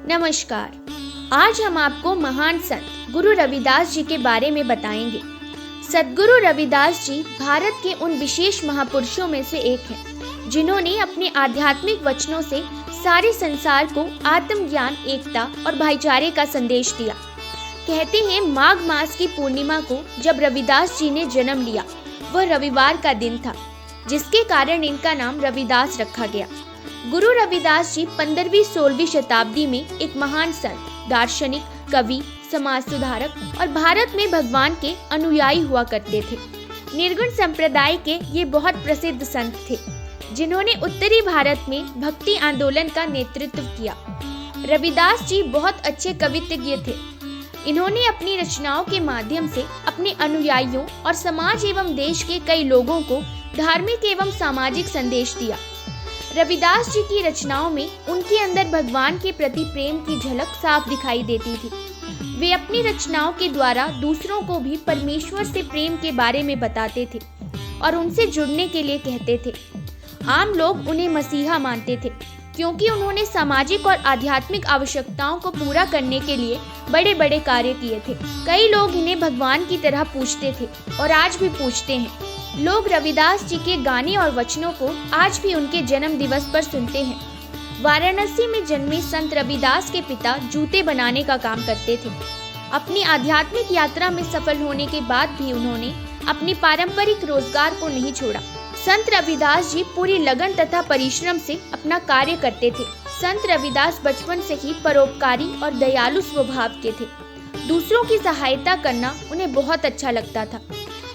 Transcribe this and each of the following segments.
नमस्कार। आज हम आपको महान संत गुरु रविदास जी के बारे में बताएंगे। सद्गुरु रविदास जी भारत के उन विशेष महापुरुषों में से एक हैं, जिन्होंने अपने आध्यात्मिक वचनों से सारे संसार को आत्मज्ञान, एकता और भाईचारे का संदेश दिया। कहते हैं माघ मास की पूर्णिमा को जब रविदास जी ने जन्म लिया, वह रविवार का दिन था, जिसके कारण इनका नाम रविदास रखा गया। गुरु रविदास जी 15वीं-16वीं शताब्दी में एक महान संत, दार्शनिक, कवि, समाज सुधारक और भारत में भगवान के अनुयायी हुआ करते थे। निर्गुण संप्रदाय के ये बहुत प्रसिद्ध संत थे, जिन्होंने उत्तरी भारत में भक्ति आंदोलन का नेतृत्व किया। रविदास जी बहुत अच्छे कवित्वज्ञ थे। इन्होंने अपनी रचनाओं के माध्यम से अपने अनुयायियों और समाज एवं देश के कई लोगों को धार्मिक एवं सामाजिक संदेश दिया। रविदास जी की रचनाओं में उनके अंदर भगवान के प्रति प्रेम की झलक साफ दिखाई देती थी। वे अपनी रचनाओं के द्वारा दूसरों को भी परमेश्वर से प्रेम के बारे में बताते थे और उनसे जुड़ने के लिए कहते थे। आम लोग उन्हें मसीहा मानते थे, क्योंकि उन्होंने सामाजिक और आध्यात्मिक आवश्यकताओं को पूरा करने के लिए बड़े बड़े कार्य किए थे। कई लोग इन्हें भगवान की तरह पूजते थे और आज भी पूजते हैं। लोग रविदास जी के गाने और वचनों को आज भी उनके जन्म दिवस पर सुनते हैं। वाराणसी में जन्मे संत रविदास के पिता जूते बनाने का काम करते थे। अपनी आध्यात्मिक यात्रा में सफल होने के बाद भी उन्होंने अपने पारंपरिक रोजगार को नहीं छोड़ा। संत रविदास जी पूरी लगन तथा परिश्रम से अपना कार्य करते थे। संत रविदास बचपन से ही परोपकारी और दयालु स्वभाव के थे। दूसरों की सहायता करना उन्हें बहुत अच्छा लगता था।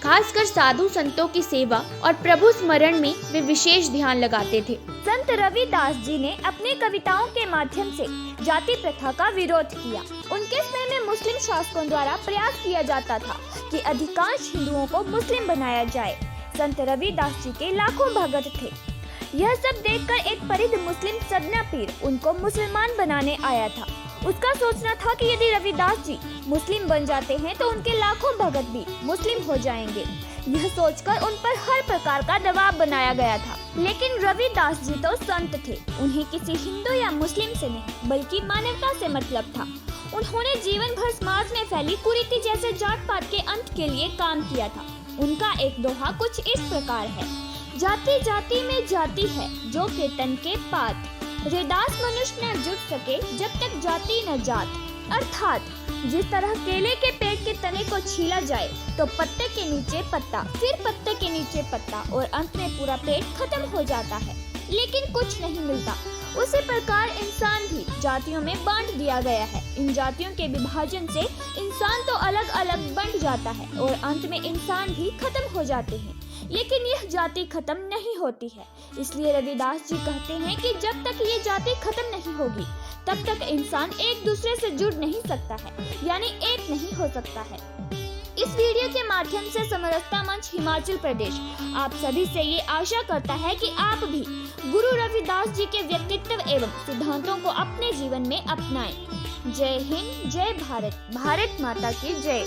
खासकर साधु संतों की सेवा और प्रभु स्मरण में वे विशेष ध्यान लगाते थे। संत रविदास जी ने अपनी कविताओं के माध्यम से जाति प्रथा का विरोध किया। उनके समय में मुस्लिम शासकों द्वारा प्रयास किया जाता था कि अधिकांश हिंदुओं को मुस्लिम बनाया जाए। संत रविदास जी के लाखों भगत थे। यह सब देखकर एक परिद्ध मुस्लिम सदना पीर उनको मुसलमान बनाने आया था। उसका सोचना था कि यदि रविदास जी मुस्लिम बन जाते हैं तो उनके लाखों भगत भी मुस्लिम हो जाएंगे। यह सोचकर उन पर हर प्रकार का दबाव बनाया गया था। लेकिन रविदास जी तो संत थे। उन्हें किसी हिंदू या मुस्लिम से नहीं, बल्कि मानवता से मतलब था। उन्होंने जीवन भर समाज में फैली कुरीति जैसे जात पात के अंत के लिए काम किया था। उनका एक दोहा कुछ इस प्रकार है: जाति जाति में जाति है, जो के तन के पात। रविदास मनुष्य न जुट सके जब तक जाति न जात। अर्थात जिस तरह केले के पेड़ के तने को छीला जाए तो पत्ते के नीचे पत्ता, फिर पत्ते के नीचे पत्ता और अंत में पूरा पेड़ खत्म हो जाता है, लेकिन कुछ नहीं मिलता। उसी प्रकार इंसान भी जातियों में बांट दिया गया है। इन जातियों के विभाजन से इंसान तो अलग अलग बंट जाता है और अंत में इंसान भी खत्म हो जाते हैं, लेकिन यह जाति खत्म नहीं होती है। इसलिए रविदास जी कहते हैं कि जब तक ये जाति खत्म नहीं होगी, तब तक इंसान एक दूसरे से जुड़ नहीं सकता है, यानी एक नहीं हो सकता है। इस वीडियो के माध्यम से समरसता मंच हिमाचल प्रदेश आप सभी से ये आशा करता है कि आप भी गुरु रविदास जी के व्यक्तित्व एवं सिद्धांतों को अपने जीवन में अपनाएं। जय हिंद, जय भारत, भारत माता की जय।